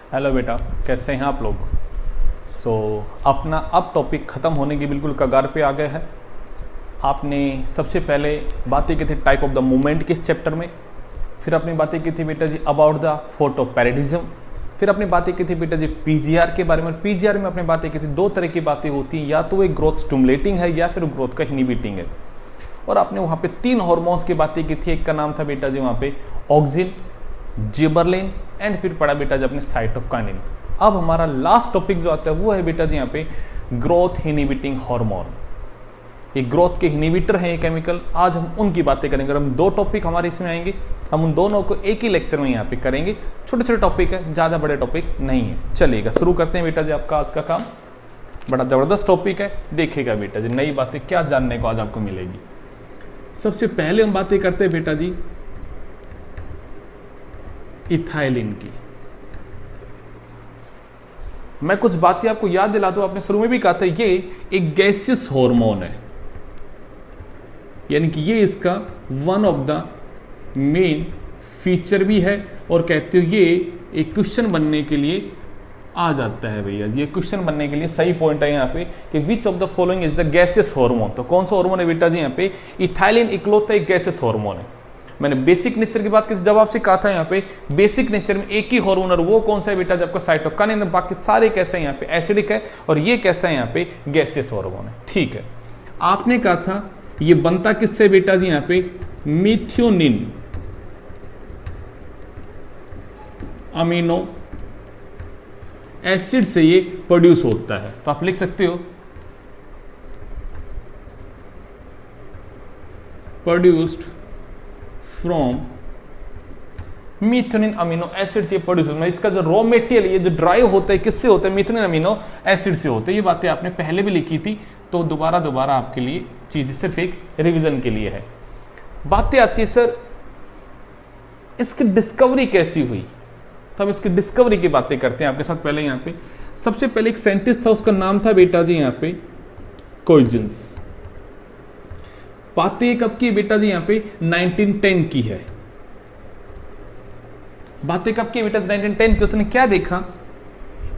Hello बेटा, कैसे हैं आप लोग। अपना अब टॉपिक ख़त्म होने की बिल्कुल कगार पे आ गया है। आपने सबसे पहले बातें की थी टाइप ऑफ द मूवमेंट के इस चैप्टर में, फिर आपने बातें की थी बेटा जी अबाउट द फोटो पैराडिज्म, फिर आपने बातें की थी बेटा जी पीजीआर के बारे में। पीजीआर में आपने बातें की थी दो तरह की बातें होती हैं, या तो वो ग्रोथ स्टिमुलेटिंग है या फिर ग्रोथ का इनहिबिटिंग है। और आपने वहाँ पे 3 हार्मोन्स की बातें की थी। एक का नाम था बेटा जी वहाँ पे ऑक्सिन, जिबरलिन एंड फिर पड़ा बेटा जी अपने साइटोकाइनिन। अब हमारा लास्ट टॉपिक जो आता है वो है बेटा जी यहाँ पे ग्रोथ इनहिबिटिंग हार्मोन। ये ग्रोथ के इनहिबिटर हैं ये केमिकल। आज हम उनकी बातें करेंगे और हम 2 टॉपिक हमारे इसमें आएंगे। हम उन दोनों को एक ही लेक्चर में यहाँ पे करेंगे। छोटे छोटे टॉपिक है, ज़्यादा बड़े टॉपिक नहीं है। चलिएगा शुरू करते हैं बेटा जी आपका आज का काम। बड़ा ज़बरदस्त टॉपिक है, देखिएगा बेटा जी नई बातें क्या जानने को आज आपको मिलेगी। सबसे पहले हम बातें करते हैं बेटा जी इथाइलिन की। मैं कुछ बातें आपको याद दिला दूं, आपने शुरू में भी कहा था ये एक गैसियस हार्मोन है, यानी कि ये इसका one of the main feature भी है। और कहते हो ये एक क्वेश्चन बनने के लिए आ जाता है भैया। ये क्वेश्चन बनने के लिए सही पॉइंट है यहाँ पे कि which of the following is the gaseous hormone. तो कौन सा हार्मोन है बेटा जी यहाँ पे इथाइलिन इकलौता एक गैसियस हार्मोन है। मैंने बेसिक नेचर की बात की जब आपसे कहा था यहाँ पे बेसिक नेचर में एक ही हार्मोन है, वो कौन सा है बेटा जब आपका साइटोकाइनिन। बाकी सारे कैसे हैं यहाँ पे एसिडिक है और ये कैसा है यहाँ पे गैसियस हार्मोन है। ठीक है, आपने कहा था ये बनता किससे बेटा जी यहाँ पे मिथ्योनिन अमीनो एसिड से ये प्रोड्यूस होता है। तो आप लिख सकते हो produced from methionine amino acid से प्रोड्यूस होता है। इसका जो रॉ मटेरियल ये जो ड्राइव होता है किससे होता है मिथ्योनिन अमीनो एसिड से होता है। ये बातें आपने पहले भी लिखी थी, तो दोबारा आपके लिए चीज सिर्फ एक रिवीजन के लिए है। बातें आती है सर इसकी डिस्कवरी कैसी हुई, तो हम इसकी डिस्कवरी की बातें करते हैं आपके साथ। पहले यहाँ पे सबसे पहले एक साइंटिस्ट था, उसका नाम था बेटा जी यहाँ पे कोइजन्स। बातें कब की बेटा जी यहाँ पे 1910 की है। बातें कब की बेटा 1910 की। उसने क्या देखा,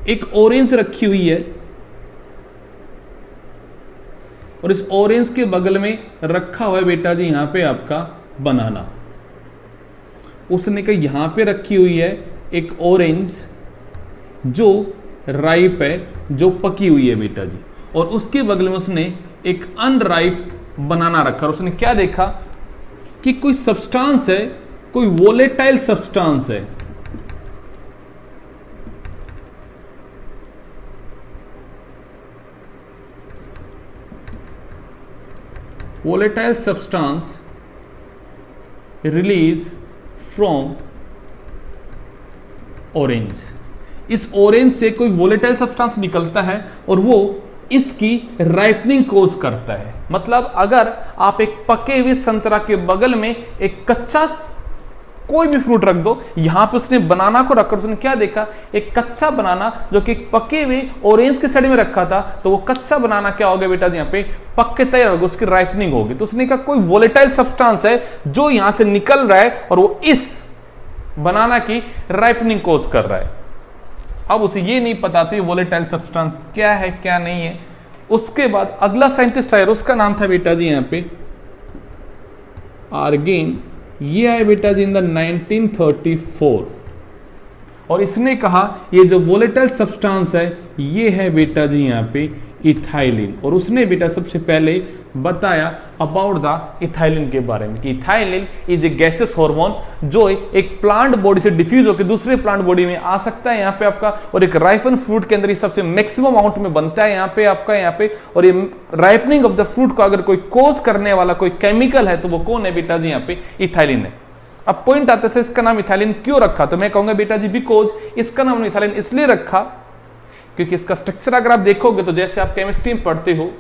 एक ऑरेंज रखी हुई है और इस ऑरेंज के बगल में रखा हुआ है बेटा जी यहां पे आपका बनाना। उसने कहा यहां पे रखी हुई है एक ऑरेंज जो राइप है, जो पकी हुई है बेटा जी, और उसके बगल में उसने एक अनराइप बनाना रखा। और उसने क्या देखा कि कोई सब्सटेंस है, कोई वोलेटाइल सब्सटेंस है। Volatile substance release from orange. इस ऑरेंज से कोई वोलेटाइल सब्सटेंस निकलता है और वो इसकी राइपनिंग कोज करता है। मतलब अगर आप एक पके हुए संतरा के बगल में एक कच्चा कोई भी फ्रूट रख दो, यहां पे उसने बनाना को रखकर उसने क्या देखा, एक कच्चा बनाना जो कि पके हुए ऑरेंज के साइड में रखा था, तो वो कच्चा बनाना क्या हो गया बेटा जी यहाँ पे पक के तैयार होगा, उसकी राइपनिंग होगी। तो उसने कहा कोई वोलेटाइल सब्सटेंस है जो यहां से निकल रहा है और वो इस बनाना की राइपनिंग कोज कर रहा है। अब उसे ये नहीं पता था वोलेटाइल सब्सटेंस क्या है क्या नहीं है। उसके बाद अगला साइंटिस्ट आया, उसका नाम था बेटा जी यहाँ पे आर्गेन। ये आए बेटा जी इन द 1934 और इसने कहा ये जो वोलेटाइल सब्सटेंस है ये है बेटा जी यहाँ पे इथाइलिन। और उसने बेटा सबसे पहले बताया अबाउट द इथाइलिन के बारे में कि ethylene is a gaseous hormone जो एक प्लांट बॉडी से डिफ्यूज होकर दूसरे प्लांट बॉडी में आ सकता है यहाँ पे आपका, और एक राइपन फ्रूट के अंदर ये सबसे मैक्सिमम अमाउंट में बनता है यहाँ पे आपका यहाँ पे। और ये राइपनिंग ऑफ द फ्रूट को अगर कोई कोज करने वाला कोई केमिकल है तो वो कौन है बेटा जी यहाँ पे इथाइलिन है। अब पॉइंट आता है इसका नाम इथाइलिन क्यों रखा, तो मैं कहूंगा बेटा जी बिकॉज इसका नाम इथाइलिन इसलिए रखा क्योंकि इसका स्ट्रक्चर अगर आप देखोगे तो जैसे आप केमिस्ट्री में पढ़ते हो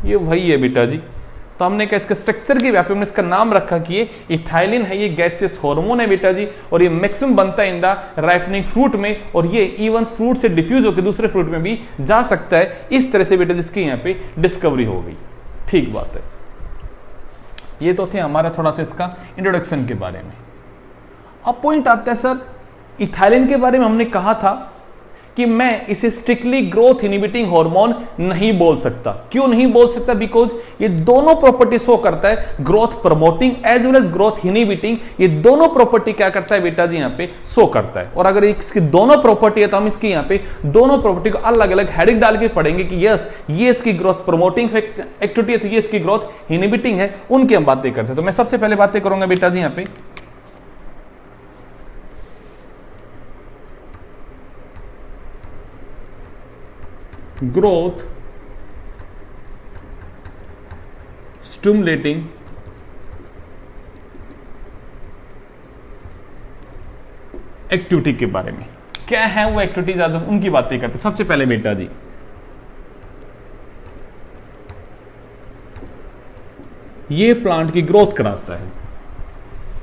ये वही है बेटा जी। तो हमने कहा इसका स्ट्रक्चर के व्यापक हमने इसका नाम रखा कि ये इथाइलिन है, ये गैसियस हार्मोन है बेटा जी, और ये मैक्सिमम बनता है इन द राइपनिंग फ्रूट में, और ये इवन फ्रूट से डिफ्यूज होकर दूसरे फ्रूट में भी जा सकता है। इस तरह से बेटा जिसकी यहाँ पे डिस्कवरी हो गई। ठीक बात है, ये तो थे हमारा थोड़ा सा इसका इंट्रोडक्शन के बारे में। अब पॉइंट आता है सर, इथाइलिन के बारे में हमने कहा था कि मैं इसे स्ट्रिक्टली ग्रोथ इनहिबिटिंग हार्मोन नहीं बोल सकता। क्यों नहीं बोल सकता? बिकॉज ये दोनों प्रॉपर्टी शो करता है, growth promoting as well as growth inhibiting. ये दोनों प्रॉपर्टी क्या करता है बेटा जी, यहां पे शो करता है। और अगर इसकी दोनों प्रॉपर्टी है तो हम इसकी यहां पे दोनों प्रॉपर्टी को अलग अलग हेडिंग डाल के पढ़ेंगे कि यस ये इसकी ग्रोथ प्रमोटिंग एक्टिविटी है, तो ये इसकी ग्रोथ इनहिबिटिंग है, उनकी हम बातें करते हैं। तो मैं सबसे पहले बातें करूंगा बेटा जी यहां पे ग्रोथ स्टिमुलेटिंग एक्टिविटी के बारे में। क्या है वो एक्टिविटीज, आज हम उनकी बातें करते हैं। सबसे पहले बेटा जी ये प्लांट की ग्रोथ कराता है।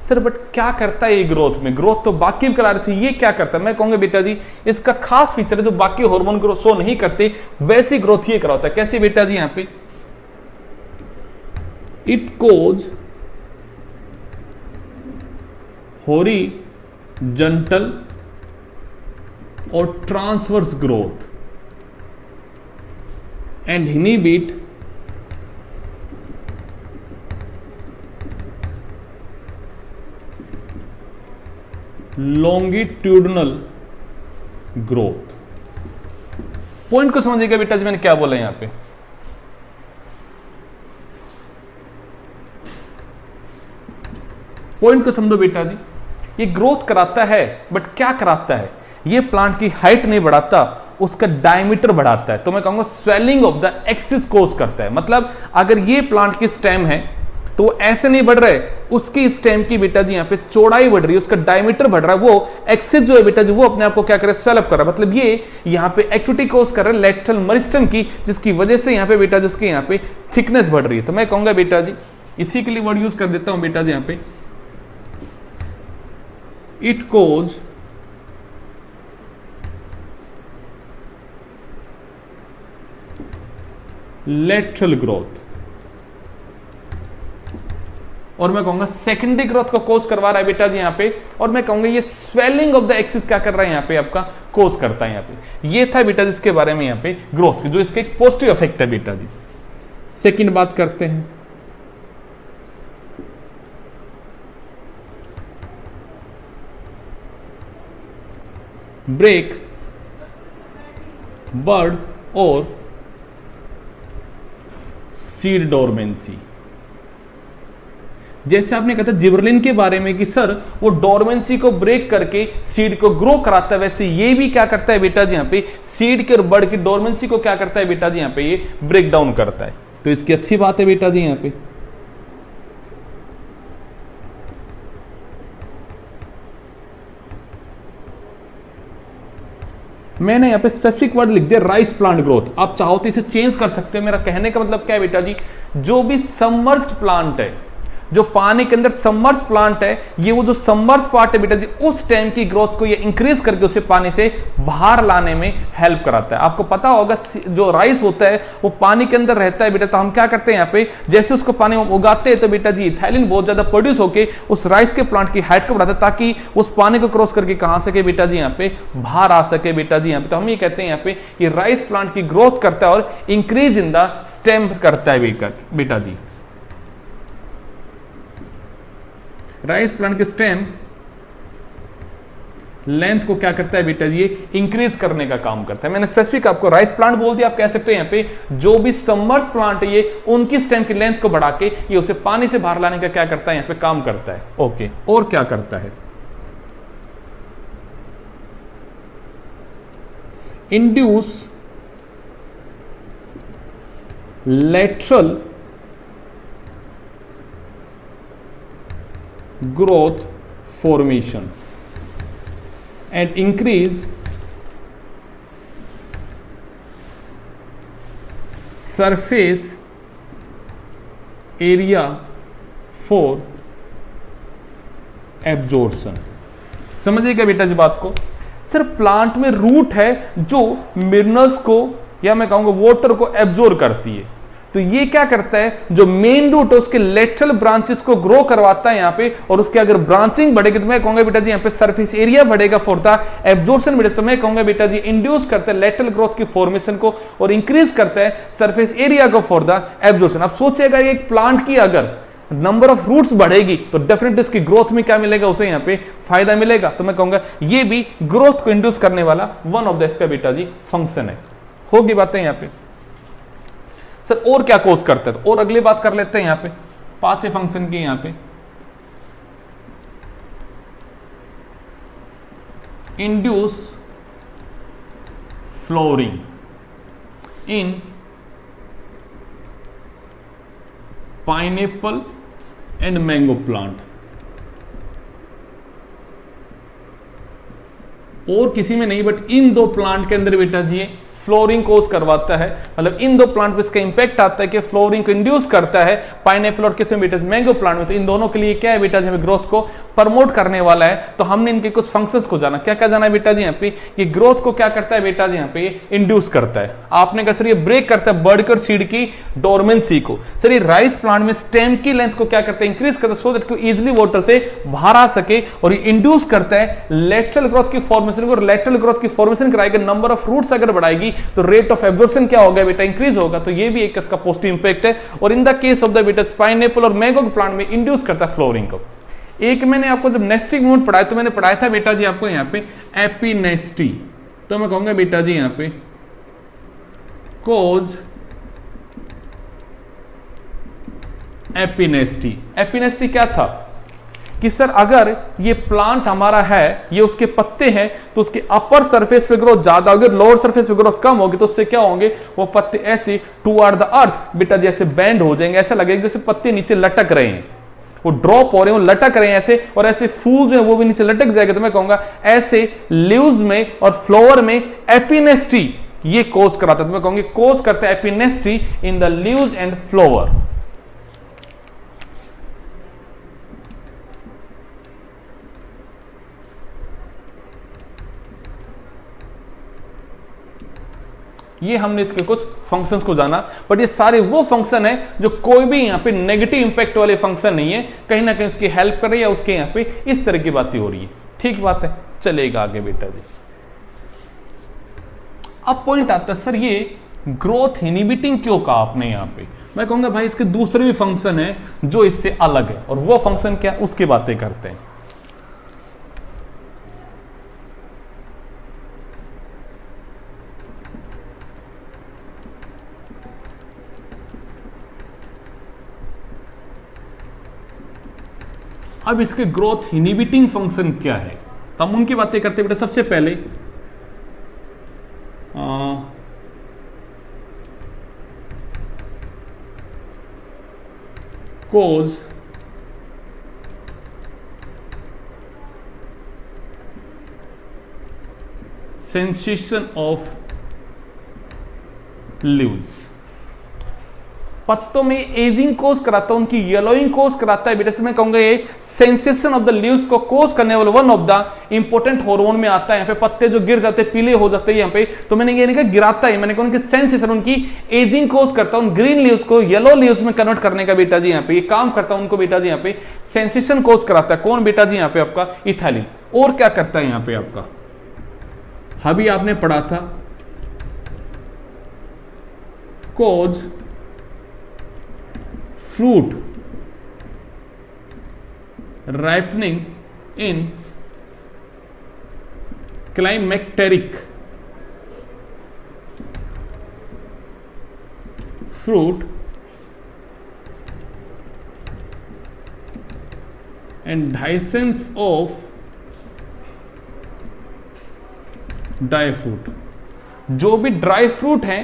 सर बट क्या करता है ये ग्रोथ में? ग्रोथ तो बाकी भी करा रहे थे, ये क्या करता है? मैं कहूंगा बेटा जी इसका खास फीचर है जो बाकी हार्मोन ग्रोथ शो नहीं करते, वैसी ग्रोथ ये कराता है। कैसे बेटा जी? यहां पे इट कोज हॉरिजॉन्टल और transverse growth and inhibit longitudinal growth. Point को समझिएगा बेटा जी मैंने क्या बोला यहां पे। पॉइंट को समझो बेटा जी, ये ग्रोथ कराता है बट क्या कराता है? ये प्लांट की हाइट नहीं बढ़ाता, उसका डायमीटर बढ़ाता है। तो मैं कहूंगा स्वेलिंग ऑफ द एक्सिस कोज करता है। मतलब अगर ये प्लांट की स्टेम है तो ऐसे नहीं बढ़ रहे, उसकी स्टेम की बेटा जी यहां पे चौड़ाई बढ़ रही है, उसका डायमीटर बढ़ रहा है, वो एक्सिस जो है बेटा जी वो अपने आप को क्या करे, स्वेल अप कर रहा है। मतलब ये यहां पे एक्टिविटी कोज कर रहा है लैटरल मेरिस्टम की, जिसकी वजह से यहां पे बेटा जी उसकी यहां पे थिकनेस बढ़ रही है। तो मैं कहूंगा बेटा जी इसी के लिए वर्ड यूज कर देता हूं बेटा जी यहां पे इट कोज लैटरल ग्रोथ। और मैं कहूंगा सेकेंडरी ग्रोथ को कोज करवा रहा है बेटा जी यहां पे। और मैं कहूंगा ये स्वेलिंग ऑफ द एक्सिस क्या कर रहा है यहां पे, आपका कोज करता है यहां पे। ये था बेटा जिसके बारे में यहां पे ग्रोथ, जो इसका एक पॉजिटिव इफेक्ट है बेटा जी। सेकंड बात करते हैं ब्रेक बर्ड और सीड डोरमेंसी। जैसे आपने कहा था जिबरलिन के बारे में कि सर वो डोरमेंसी को ब्रेक करके सीड को ग्रो कराता है, वैसे ये भी क्या करता है बेटा जी यहां पे सीड के और बर्ड की डोरमेंसी को क्या करता है बेटा जी यहां पे ये ब्रेक डाउन करता है। तो इसकी अच्छी बात है बेटा जी यहां पे। मैंने यहां पे स्पेसिफिक वर्ड लिख दिया राइस प्लांट ग्रोथ। आप चाहो तो इसे चेंज कर सकते हो। मेरा कहने का मतलब क्या है बेटा जी, जो भी सबमर्ज्ड प्लांट है, जो पानी के अंदर सबमर्ज प्लांट है, ये वो जो सबमर्ज पार्ट है बेटा जी उस टाइम की ग्रोथ को ये इंक्रीज करके उसे पानी से बाहर लाने में हेल्प कराता है। आपको पता होगा जो राइस होता है वो पानी के अंदर रहता है बेटा, तो हम क्या करते हैं यहाँ पे जैसे उसको पानी में उगाते हैं तो बेटा जी इथाइलिन बहुत ज्यादा प्रोड्यूस होकर उस राइस के प्लांट की हाइट को बढ़ाता है ताकि उस पानी को क्रॉस करके कहां सके बेटा जी यहाँ पे बाहर आ सके बेटा जी यहाँ पे। तो हम ये कहते हैं यहाँ पे ये राइस प्लांट की ग्रोथ करता है और इंक्रीज इन द स्टेम करता है बेटा जी। राइस प्लांट के स्टेम लेंथ को क्या करता है बेटा जी ये इंक्रीज करने का काम करता है। मैंने स्पेसिफिक आपको राइस प्लांट बोल दिया, आप कह सकते हो यहाँ पे जो भी सबमर्ज प्लांट है ये उनकी स्टेम की लेंथ को बढ़ा के ये उसे पानी से बाहर लाने का क्या करता है यहाँ पे काम करता है। ओके, और क्या करता है, induce lateral growth formation and increase surface area for absorption। समझिएगा बेटा जी बात को। सर प्लांट में रूट है जो मिनरल्स को या मैं कहूंगा वाटर को एब्जॉर्ब करती है। तो ये क्या करता है, जो मेन रूट है उसके लेटरल ब्रांचेस को ग्रो करवाता है यहाँ पे, और उसके अगर ब्रांचिंग बढ़ेगी तो मैं कहूंगा बेटा जी यहाँ पे सरफेस एरिया बढ़ेगा फॉर द एब्जॉर्प्शन बढ़ेगा, तो मैं कहूंगा बेटा जी इंड्यूस करता है लेटरल ग्रोथ की फॉर्मेशन को और इंक्रीज करता है सरफेस एरिया को फॉर द एब्जॉर्प्शन। अब सोचेगा एक प्लांट की अगर नंबर ऑफ रूट्स बढ़ेगी तो डेफिनेटली इसकी ग्रोथ में क्या मिलेगा, उसे यहां पे फायदा मिलेगा। तो मैं कहूंगा ये भी ग्रोथ को इंड्यूस करने वाला वन ऑफ द इसका बेटा जी फंक्शन है। होगी बातें यहां पे सर, और क्या कोज करते हैं, तो और अगली बात कर लेते हैं यहां पे पांचवें फंक्शन की। यहां पे induce flooring in pineapple and mango plant. और किसी में नहीं बट इन दो प्लांट के अंदर बेटा जी फ्लोरिंग कोज करवाता है, मतलब इन दो प्लांट पे इसका इंपैक्ट आता है कि फ्लोरिंग को इंड्यूस करता है पाइनएप्पल और किसमें बेटा मैंगो प्लांट में। तो इन दोनों के लिए क्या है बेटा जी, हमें ग्रोथ को प्रमोट करने वाला है। तो हमने इनके कुछ फंक्शंस को जाना, क्या क्या जाना है बेटा जी यहाँ पे, कि ग्रोथ को क्या करता है बेटा जी यहाँ पे इंड्यूस करता है। आपने कहा सर ये ब्रेक करता है बर्ड सीड की डोरमेंसी को। सर ये राइस प्लांट में स्टेम की लेंथ को क्या करता है, इंक्रीज करता है सो दैट इजिली वाटर से बाहर आ सके, और ये इंड्यूस करता है लेटरल ग्रोथ की फॉर्मेशन को। लेटरल ग्रोथ की फॉर्मेशन कराएगा, नंबर ऑफ रूट्स अगर बढ़ाएगी तो रेट ऑफ एब्जॉर्प्शन क्या होगा बेटा, इंक्रीज होगा। तो ये भी एक इसका पॉजिटिव इंपैक्ट है। और in the case of the बेटा पाइनएप्पल और मैंगो प्लांट में इंड्यूस करता है फ्लोरिंग को। एक मैंने आपको जब नेस्टिंग मूवमेंट पढ़ाया तो मैंने पढ़ाया था बेटा जी आपको यहाँ पे एपिनेस्टी। तो मैं कहूंगा बेटा जी यहाँ पे कोज एपिनेस्टी। एपिनेस्टी क्या था कि सर अगर ये प्लांट हमारा है, ये उसके पत्ते हैं, तो उसके अपर सरफेस पे ग्रोथ ज्यादा होगी, लोअर सरफेस पे ग्रोथ कम होगी। तो उससे क्या होंगे, वो पत्ते ऐसे टुवर्ड द अर्थ बेटा जैसे बैंड हो जाएंगे, ऐसा लगेगा जैसे पत्ते नीचे लटक रहे हैं, वो ड्रॉप हो रहे हैं, वो लटक रहे हैं ऐसे, और ऐसे फूल जो है वो भी नीचे लटक जाएगा। तो मैं कहूंगा ऐसे लीव्स में और फ्लावर में एपिनेस्टी ये कोज कराता है। तो मैं कहूंगी कोज करता है epinasty in the leaves and flower. ये हमने इसके कुछ फंक्शंस को जाना, बट ये सारे वो फंक्शन है जो कोई भी यहां पे नेगेटिव इंपैक्ट वाले फंक्शन नहीं है, कहीं ना कहीं उसकी हेल्प कर रही है, उसके यहां पे इस तरह की बातें हो रही है। ठीक बात है, चलेगा आगे बेटा जी। अब पॉइंट आता है सर ये ग्रोथ इनहिबिटिंग क्यों कहा आपने यहां पे। मैं कहूंगा भाई इसके दूसरे भी फंक्शन है जो इससे अलग है, और वो फंक्शन क्या उसकी बातें करते हैं। अब इसके ग्रोथ इनहिबिटिंग फंक्शन क्या है, तो हम उनकी बातें करते हैं बेटा। सबसे पहले कोज सेंसेशन ऑफ लीव्स। पत्तों में एजिंग कोज कराता है, उनकी येलोइंग कोज कराता है बेटा। तो मैं कहूंगा ये सेंसेशन ऑफ द लीव्स को कोज करने वाला one of the important hormone में आता है। यहाँ पे पत्ते जो गिर जाते हैं, पीले हो जाते हैं यहाँ पे, तो मैंने ये नहीं कहा गिराता है, मैंने कहा उनकी सेंसेशन, उनकी एजिंग कोज करता है, उन ग्रीन लीव्स को येलो लीव्स में कन्वर्ट करने का बेटा जी यहाँ पे ये काम करता है। उनको बेटा जी यहाँ पे सेंसेशन कोज कराता है। कौन बेटा जी यहाँ पे आपका इथाइलिन। और क्या करता है यहाँ पे आपका, अभी आपने पढ़ा था कोज fruit ripening in climacteric fruit and dehiscence of dry fruit। जो भी ड्राई फ्रूट हैं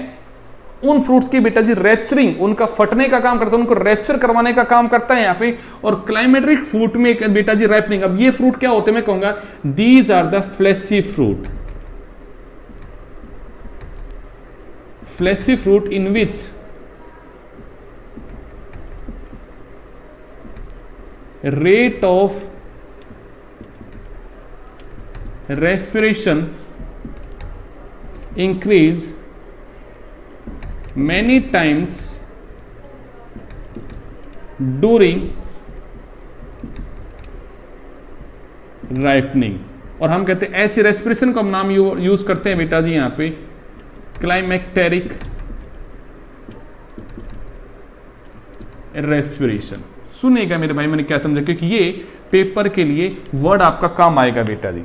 उन फ्रूट्स की बेटा जी रैप्चरिंग, उनका फटने का काम करता है, उनको रैप्चर करवाने का काम करता है यहाँ पे। और क्लाइमेट्रिक फ्रूट में एक बेटा जी रैपनिंग। अब ये फ्रूट क्या होते हैं, मैं कहूंगा these are the fleshy fruit. Fleshy fruit in which rate of respiration increase many times during ripening. और हम कहते हैं ऐसी रेस्पिरेशन को हम नाम यूज करते हैं बेटा जी यहां पे क्लाइमेक्टेरिक रेस्पिरेशन। सुनिएगा मेरे भाई मैंने क्या समझा, क्योंकि ये पेपर के लिए वर्ड आपका काम आएगा बेटा जी।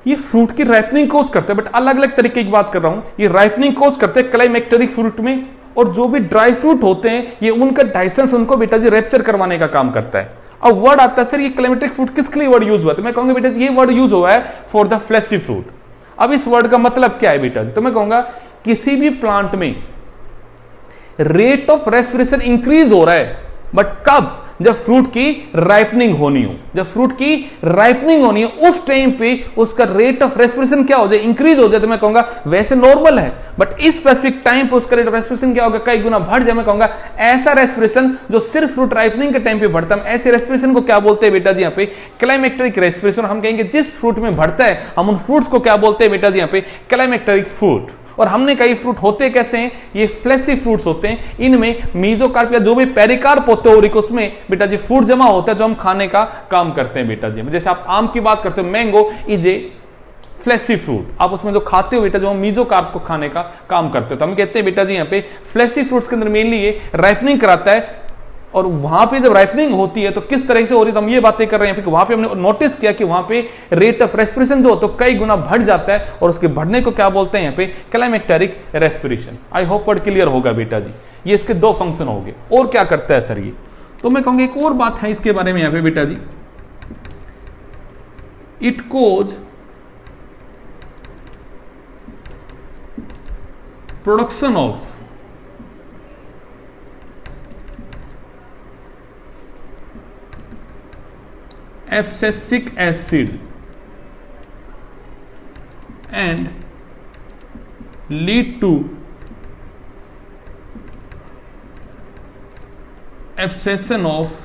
ये फ्रूट की राइपनिंग कोज करते हैं, बट अलग अलग तरीके की बात कर रहा हूं। ये राइपनिंग कोज करते हैं क्लाइमेक्टेरिक फ्रूट में, और जो भी ड्राई फ्रूट होते हैं ये उनका डाइसेंस उनको बेटा जी रैप्चर करवाने का काम करता है। अब वर्ड आता है सर ये क्लाइमेक्टेरिक फ्रूट किसके लिए वर्ड यूज हुआ, तो मैं कहूंगा बेटा जी ये वर्ड यूज हुआ है फॉर द फ्लैशी फ्रूट। अब इस वर्ड का मतलब क्या है बेटा जी, तो मैं कहूंगा किसी भी प्लांट में रेट ऑफ रेस्पिरेशन इंक्रीज हो रहा है, बट कब, जब फ्रूट की राइपनिंग होनी हो। जब फ्रूट की राइपनिंग होनी हो उस टाइम पे उसका रेट ऑफ रेस्पिरेशन क्या हो जाए, इंक्रीज हो जाए, तो मैं कहूंगा वैसे नॉर्मल है, बट इस स्पेसिफिक टाइम पे उसका रेट ऑफ रेस्पिरेशन क्या होगा, कई गुना बढ़ जाए। मैं कहूंगा ऐसा रेस्पिरेशन जो सिर्फ फ्रूट राइपनिंग के टाइम पे बढ़ता है, ऐसे रेस्पिरेशन को क्या बोलते हैं बेटा जी यहाँ पे क्लाइमेक्टेरिक रेस्पिरेशन। हम कहेंगे जिस फ्रूट में बढ़ता है हम उन फ्रूट्स को क्या बोलते हैं बेटा जी यहाँ पे क्लाइमेक्टेरिक फ्रूट। और हमने कई फ्रूट होते कैसे हैं, ये फ्लैशी फ्रूट्स होते हैं, इनमें मीजोकार्प या जो भी पेरिकार्प होते हैं उसमें बेटा जी फूड जमा होता है जो हम खाने का काम करते हैं बेटा जी। जैसे आप आम की बात करते हो, mango is a fleshy fruit, आप उसमें जो खाते हो बेटा जो हम मीजोकार्प को खाने का काम करते हो, तो हम कहते हैं बेटा जी यहाँ पे फ्लैशी फ्रूट्स के अंदर मेनली ये राइपनिंग कराता है। और वहां पे जब राइपनिंग होती है तो किस तरह से हो रही है, तो हम ये बातें कर रहे हैं कि वहां पे हमने नोटिस किया कि वहां पे रेट ऑफ रेस्पिरेशन जो तो कई गुना बढ़ जाता है, और उसके बढ़ने को क्या बोलते हैं यहाँ पे climacteric respiration. I hope word clear होगा बेटा जी। ये इसके दो फंक्शन हो गए। और क्या करता है सर ये, तो मैं कहूंगा एक और बात है इसके बारे में यहाँ पे बेटा जी, it cause production of abscisic acid and lead to abscission of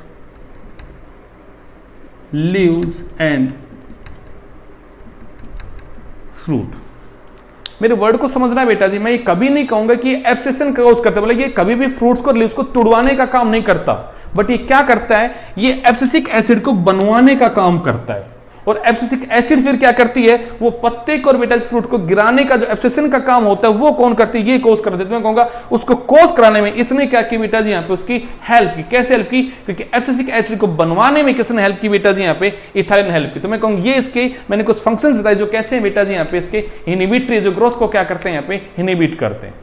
leaves and fruit। मेरे वर्ड को समझना है बेटा जी, मैं ये कभी नहीं कहूंगा कि एब्सेशन कॉज करता है, बोले ये कभी भी फ्रूट्स को लीव्स को तुड़वाने का काम नहीं करता, बट ये क्या करता है, ये एब्सिसिक एसिड को बनवाने का काम करता है। और एब्सिसिक एसिड फिर क्या करती है, वो पत्ते को और बेटा फ्रूट को गिराने का जो एब्सेशन का काम होता है वो कौन करती है, ये कोज कर देती है। मैं कहूंगा उसको कोज कराने में इसने क्या की बेटा जी यहाँ पे उसकी हेल्प की। कैसे हेल्प की, क्योंकि एब्सिसिक एसिड को बनवाने में किसने हेल्प की बेटा जी यहाँ पे इथाइलिन हेल्प की। तो मैं कहूंगा ये इसके मैंने कुछ फंक्शंस बताए जो कैसे हैं बेटा जी यहाँ पे इसके इनहिबिटरी जो ग्रोथ को क्या करते हैं यहाँ पे इनहिबिट करते हैं।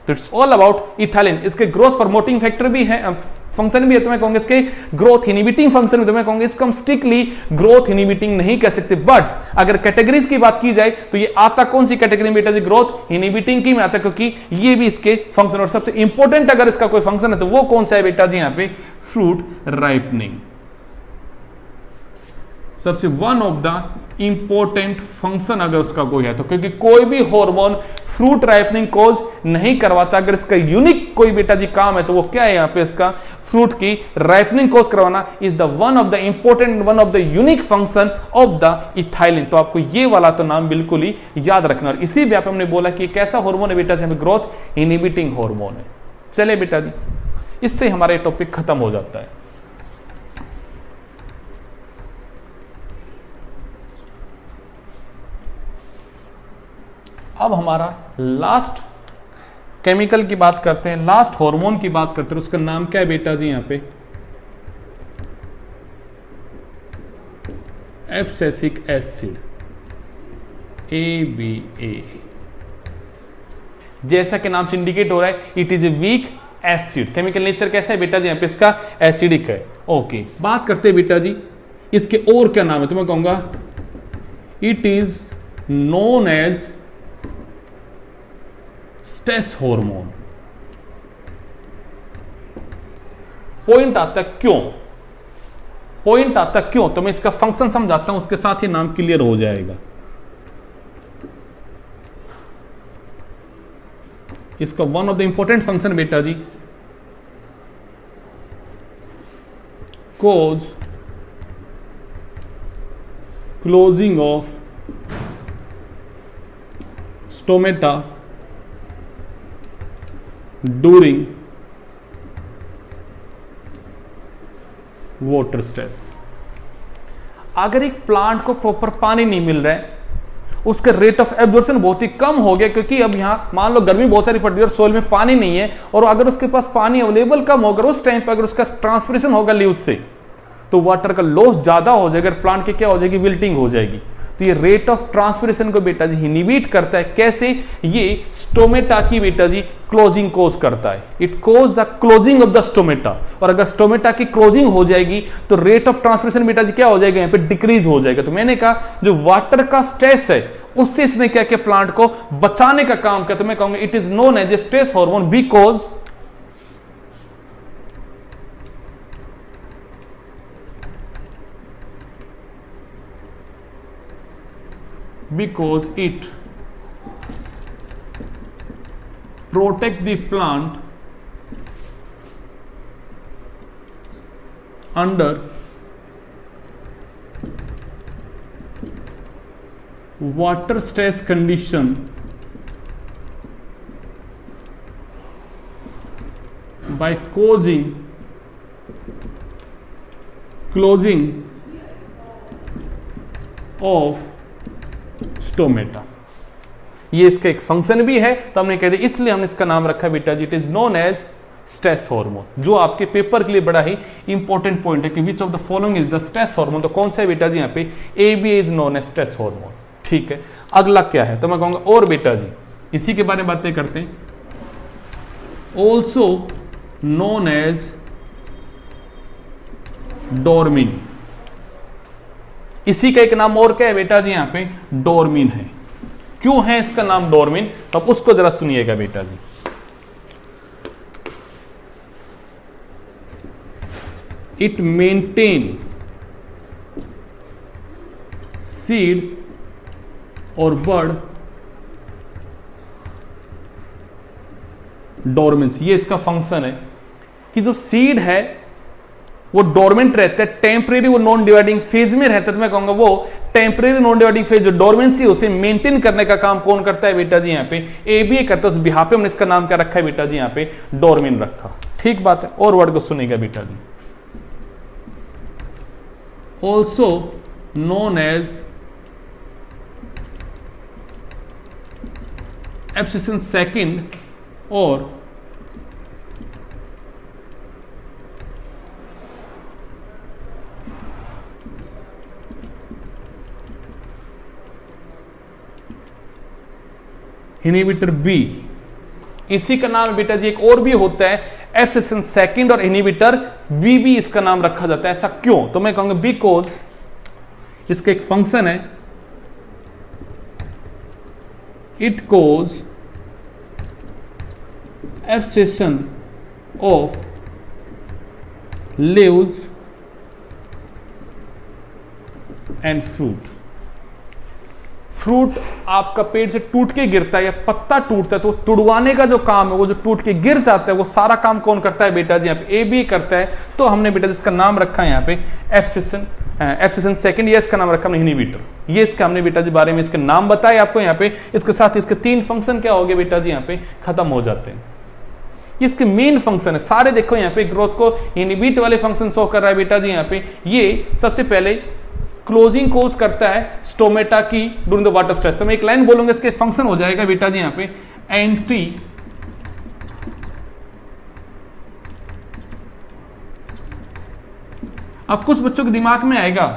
तो इट्स ऑल अबाउट इथाइलिन। इसके ग्रोथ प्रमोटिंग फैक्टर भी है, फंक्शन भी है, तो मैं कहूंगा इसके ग्रोथ इनहिबिटिंग फंक्शन भी, तो मैं कहूंगा इसको हम स्ट्रिक्टली ग्रोथ इनहिबिटिंग नहीं कह सकते, बट अगर कैटेगरीज की बात की जाए तो ये आता कौन सी कैटेगरी में बेटा जी, ग्रोथ इनहिबिटिंग की में आता है, क्योंकि ये भी इसके फंक्शन। और सबसे इंपॉर्टेंट अगर इसका कोई फंक्शन है तो वो कौन सा है बेटा जी यहाँ पे फ्रूट राइपनिंग। सबसे one of the important function अगर उसका कोई है तो, क्योंकि कोई भी हार्मोन फ्रूट राइपनिंग कोज नहीं करवाता। अगर इसका यूनिक कोई बेटा जी काम है तो वो क्या है यहाँ पे इसका फ्रूट की राइपनिंग कोज करवाना is the one of the important one of the unique function of the ethylene. तो आपको ये वाला तो नाम बिल्कुल ही याद रखना। और इसी भी हमने बोला कि कैसा हार्मोन है बेटा जी, ग्रोथ इनहिबिटिंग हार्मोन है। चले बेटा जी, इससे हमारा टॉपिक खत्म हो जाता है। अब हमारा लास्ट केमिकल की बात करते हैं, लास्ट हार्मोन की बात करते हैं। उसका नाम क्या है बेटा जी यहाँ पे एब्सिसिक एसिड ABA। जैसा कि नाम से इंडिकेट हो रहा है it is a weak acid. Chemical nature कैसा है बेटा जी यहाँ पे इसका एसिडिक है। ओके, बात करते हैं बेटा जी इसके और क्या नाम है, तो मैं कहूंगा it is known as stress hormone. Point आता क्यों, पॉइंट आता क्यों, तो मैं इसका फंक्शन समझाता हूं, उसके साथ ही नाम क्लियर हो जाएगा। इसका one of the important function बेटा जी cause closing of stomata during water stress. अगर एक प्लांट को प्रॉपर पानी नहीं मिल रहा है, उसका रेट ऑफ एब्जॉर्प्शन बहुत ही कम हो गया, क्योंकि अब यहाँ मान लो गर्मी बहुत सारी पड़ रही है और सोइल में पानी नहीं है, और अगर उसके पास पानी अवेलेबल कम होगा उस टाइम पर अगर उसका ट्रांसपिरेशन होगा लीव्स से, तो वाटर का लॉस ज्यादा हो जाएगा, प्लांट की क्या हो जाएगी, विल्टिंग हो जाएगी। तो ये रेट ऑफ ट्रांसपिरेशन को बेटा जी इनहिबिट करता है। कैसे? ये स्टोमेटा की बेटा जी क्लोजिंग कोज करता है। It cause the closing of the stomata, और अगर स्टोमेटा की क्लोजिंग हो जाएगी तो रेट ऑफ ट्रांसपिरेशन बेटा जी क्या हो जाएगा, यहाँ पे डिक्रीज हो जाएगा। तो मैंने कहा जो वाटर का स्ट्रेस है उससे इसने क्या किया, प्लांट को बचाने का काम किया। तो मैं कहूंगा it is known as a stress hormone because it protect the plant under water stress condition by causing closing of stomata. ये इसका एक फंक्शन भी है, तो हमने कह दिया, इसलिए हमने इसका नाम रखा बेटा जी, it is known as stress hormone. जो आपके पेपर के लिए बड़ा ही इंपॉर्टेंट पॉइंट है कि which of the following is the stress hormone. तो कौन सा है बेटा जी, यहाँ पे AB is known as stress hormone. ठीक है, अगला क्या है, तो मैं कहूंगा और बेटा जी इसी के बारे में बातें करते हैं, ऑल्सो नोन एज डोर्मिन। इसी का एक नाम और क्या है बेटा जी, यहां पे डोर्मिन है। क्यों है इसका नाम डोर्मिन, अब उसको जरा सुनिएगा बेटा जी। इट मेंटेन सीड और बर्ड डोर्मेंस। ये इसका फंक्शन है कि जो सीड है वो डोरमेंट रहता है, टेम्परेरी वो नॉन डिवाइडिंग फेज में रहता है। तो मैं कहूंगा वो टेम्परेरी नॉन डिवाइडिंग फेज जो डोरमेंसी उसे मेंटेन करने का काम कौन करता है बेटा जी, यहाँ पे AB करता है। उस बिहाफ पे हमने इसका नाम क्या रखा है बेटा जी, यहाँ पे डोरमिन रखा। ठीक बात है, और वर्ड को सुनेगा बेटा जी, also known as abscission second और इनहिबिटर B। इसी का नाम बेटा जी एक और भी होता है एब्सिशन सेकंड और इनहिबिटर B भी इसका नाम रखा जाता है। ऐसा क्यों, तो मैं कहूंगा बिकॉज इसका एक फंक्शन है, it cause abscission of leaves and fruit. Fruit आपका पेड़ से टूट के गिरता है या पत्ता टूटता है, तो तुड़वाने का जो काम है, वो जो टूट के गिर जाता है, वो सारा काम कौन करता है बेटा जी, यहाँ पे AB करता है। तो हमने बेटा जिसका नाम रखा है यहाँ पे एब्सिशन सेकंड, ये इसका नाम रखा हमने इनहिबिटर। ये इसका हमने बेटा जी बारे में इसके नाम बताए आपको यहाँ पे। इसके साथ इसके 3 फंक्शन क्या हो गए बेटा जी, यहाँ पे खत्म हो जाते हैं। इसके मेन फंक्शन है सारे, देखो यहाँ पे ग्रोथ को इनहिबिट वाले फंक्शन शो कर रहा है बेटा जी यहाँ पे। ये सबसे पहले क्लोजिंग कोज करता है स्टोमेटा की ड्यूरिंग द वाटर स्ट्रेस। तो मैं एक लाइन बोलूंगा, इसके फंक्शन हो जाएगा बेटा जी यहां पे एंटी अब कुछ बच्चों के दिमाग में आएगा,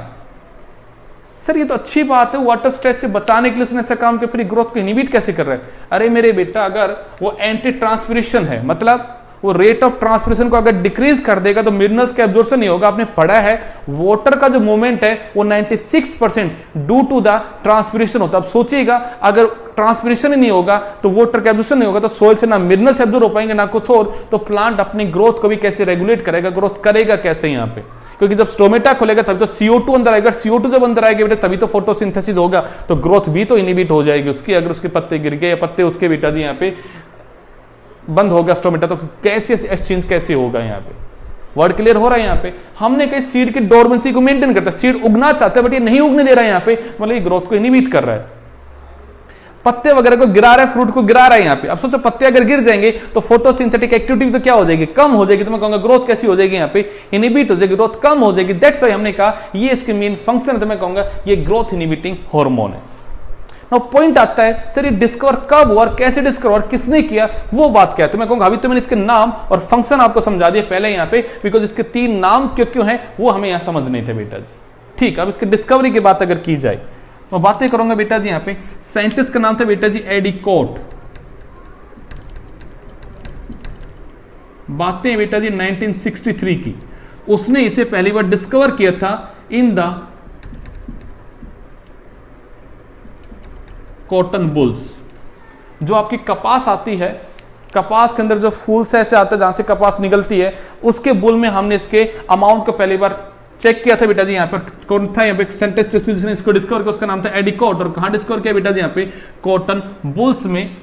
सर ये तो अच्छी बात है, वाटर स्ट्रेस से बचाने के लिए उसने ऐसा काम किया, फिर ग्रोथ को इनहिबिट कैसे कर रहा है। अरे मेरे बेटा, अगर वो एंटी ट्रांसपिरेशन है, मतलब वो रेट ऑफ ट्रांसपिरेशन को अगर डिक्रीज कर देगा तो मिनरल्स का एब्जॉर्प्शन नहीं होगा। आपने पढ़ा है वाटर का जो मूवमेंट है वो 96% ड्यू टू द ट्रांसपिरेशन होता है। अब सोचिएगा अगर ट्रांसपिरेशन ही नहीं होगा तो वाटर का एब्जॉर्प्शन नहीं होगा, तो सोइल से ना मिनरल्स एब्जॉर्ब हो पाएंगे ना कुछ और, तो प्लांट अपनी ग्रोथ को भी कैसे रेगुलेट करेगा, ग्रोथ करेगा कैसे यहाँ पे, क्योंकि जब स्टोमेटा खुलेगा तभी तो CO2 अंदर आएगा, CO2 जब अंदर आएगा बेटा तभी तो फोटोसिंथेसिस होगा, तो ग्रोथ भी तो इनहिबिट हो जाएगी उसकी। अगर उसके पत्ते गिर गए या पत्ते उसके बेटा जी यहाँ पे बंद होगा स्टोमेटा, तो कैसे एक्सचेंज कैसे होगा यहाँ पे। वर्ड क्लियर हो रहा है यहाँ पे। हमने कहीं सीड की डोरमेंसी को मेंटेन करता है, सीड उगना चाहता है बट ये नहीं उगने दे रहा है यहाँ पे, मतलब ये ग्रोथ को इनहिबिट कर रहा है। पत्ते वगैरह को गिरा रहा है, फ्रूट को गिरा रहा है यहाँ पे। अब सोचो पत्ते अगर गिर जाएंगे तो फोटोसिंथेटिक एक्टिविटी तो क्या हो जाएगी, कम हो जाएगी। तो मैं कहूंगा ग्रोथ कैसी हो जाएगी, यहाँ पे इनिबिट हो जाएगी, ग्रोथ कम हो जाएगी। दैट्स व्हाई हमने कहा ये इसके मेन फंक्शन है। तो मैं कहूंगा ये ग्रोथ इनिबिटिंग हार्मोन है। नाउ पॉइंट आता है सर ये डिस्कवर कब हुआ और कैसे डिस्कवर और किसने किया, वो बात क्या है। तो मैं कहूंगा अभी तो मैंने इसके नाम और फंक्शन आपको समझा दिया पहले यहाँ पे, बिकॉज इसके 3 नाम क्यों क्यों हैं वो हमें यहाँ समझ नहीं थे बेटा जी। ठीक, अब इसके डिस्कवरी की बात अगर की जाए तो बातें करूंगा बेटा जी। यहाँ पे साइंटिस्ट का नाम था बेटा जी एडिकोट। बातें बेटा जी 1963 की। उसने इसे पहली बार डिस्कवर किया था इन द कॉटन बुल्स। जो आपकी कपास आती है, कपास के अंदर जो फूल से ऐसे आता है जहां से कपास निकलती है, उसके बुल में हमने इसके अमाउंट को पहली बार चेक किया था बेटा जी। यहाँ पर कौन था, यहाँ पे साइंटिस्ट जिसने इसको डिस्कवर किया उसका नाम था एडिकोट। और कहां डिस्कवर किया बेटा जी, यहाँ पे कॉटन बुल्स में,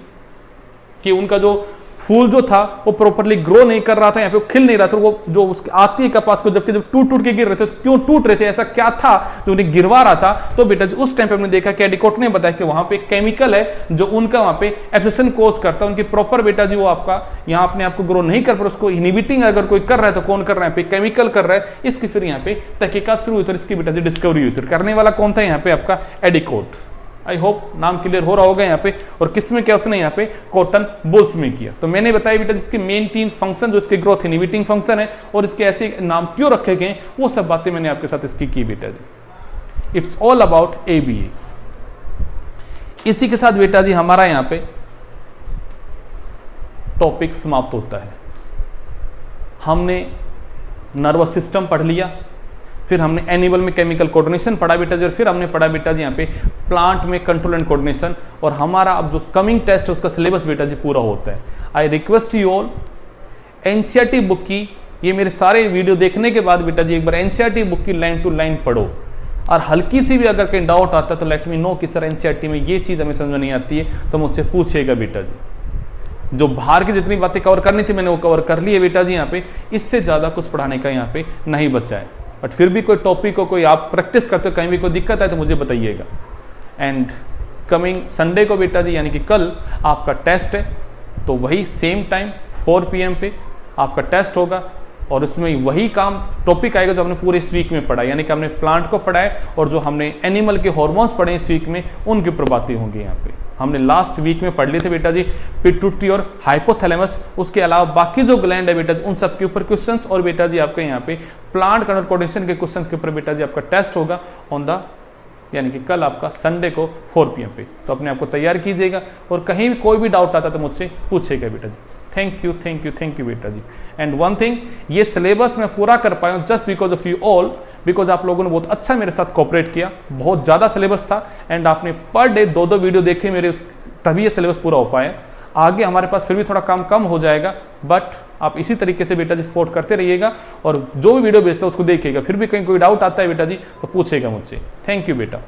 कि उनका जो फूल जो था वो प्रॉपर्ली ग्रो नहीं कर रहा था, यहाँ पे खिल नहीं रहा था। वो जो उसके आती है कपास को, जबकि जब टूट टूट के गिर रहे थे तो क्यों टूट रहे थे, ऐसा क्या था जो उन्हें गिरवा रहा था। तो बेटा जी उस टाइम पे हमने देखा कि एडिकोट ने बताया कि वहां पे केमिकल है जो उनका वहां पे एब्सेशन कोज करता है। उनकी प्रॉपर बेटा जी वो आपका यहाँ अपने आप को ग्रो नहीं कर पा, उसको इनहिबिटिंग अगर कोई कर रहा है तो कौन कर रहा है, केमिकल कर रहा है। इसकी फिर यहाँ पे तहकीकात शुरू हुई थी, इसकी बेटा जी डिस्कवरी हुई थी। करने वाला कौन था यहाँ पे आपका एडिकोट। आई होप नाम क्लियर हो रहा होगा यहाँ पे। और किसमें क्या उसने यहाँ पे कॉटन बुल्स में किया। तो मैंने बताया बेटा जिसके मेन 3 फंक्शन जो इसके ग्रोथ इनहिबिटिंग फंक्शन है और इसके ऐसे नाम क्यों रखे गए, वो सब बातें मैंने आपके साथ इसकी की बेटा जी। It's all about ABA। इसी के साथ बेटा जी हमारा यहाँ पे टॉपिक समाप्त होता है। हमने नर्वस सिस्टम पढ़ लिया, फिर हमने एनिमल में केमिकल कोऑर्डिनेशन पढ़ा बेटा जी, और फिर हमने पढ़ा बेटा जी यहाँ पे प्लांट में कंट्रोल एंड कोऑर्डिनेशन। और हमारा अब जो कमिंग टेस्ट है उसका सिलेबस बेटा जी पूरा होता है। I request you all NCERT book की, ये मेरे सारे वीडियो देखने के बाद बेटा जी एक बार एनसीईआरटी बुक की लाइन टू लाइन पढ़ो। और हल्की सी भी अगर कहीं डाउट आता है तो लेट मी नो कि सर एनसीईआरटी में ये चीज़ हमें समझ नहीं आती है, तो मुझसे पूछेगा बेटा जी। जो बाहर की जितनी बातें कवर करनी थी मैंने वो कवर कर ली है बेटा जी यहाँ पे। इससे ज़्यादा कुछ पढ़ाने का यहाँ पे नहीं बचा है। बट फिर भी कोई टॉपिक को कोई आप प्रैक्टिस करते हो, कहीं भी कोई दिक्कत आए तो मुझे बताइएगा। एंड कमिंग संडे को बेटा जी यानी कि कल आपका टेस्ट है, तो वही सेम टाइम 4 PM पे आपका टेस्ट होगा। और उसमें वही काम टॉपिक आएगा जो हमने पूरे इस वीक में पढ़ा, यानी कि हमने प्लांट को पढ़ा है और जो हमने एनिमल के हॉर्मोन्स पढ़े इस वीक में उनकी ऊपर बातें होंगी यहाँ पे। हमने लास्ट वीक में पढ़ लिए थे बेटा जी पिट्यूटरी और हाइपोथैलेमस। उसके अलावा बाकी जो ग्लैंड है बेटा जी उन सब के ऊपर क्वेश्चंस, और बेटा जी आपके यहाँ पे प्लांट कंट्रोल कोऑर्डिनेशन के क्वेश्चंस के ऊपर बेटा जी आपका टेस्ट होगा ऑन द, यानी कि कल आपका संडे को 4 PM पे। तो अपने आप को तैयार कीजिएगा और कहीं भी कोई भी डाउट आता तो मुझसे पूछेगा बेटा जी। थैंक यू बेटा जी। एंड वन थिंग, ये सिलेबस मैं पूरा कर पाया हूँ just because of you all, because आप लोगों ने बहुत अच्छा मेरे साथ कोऑपरेट किया। बहुत ज़्यादा सिलेबस था एंड आपने पर डे 2-2 वीडियो देखे मेरे, तभी ये सिलेबस पूरा हो पाया। आगे हमारे पास फिर भी थोड़ा काम कम हो जाएगा, बट आप इसी तरीके से बेटा जी सपोर्ट करते रहिएगा और जो भी वीडियो भेजते हैं उसको देखिएगा। फिर भी कहीं कोई डाउट आता है बेटा जी तो पूछेगा मुझसे। थैंक यू बेटा।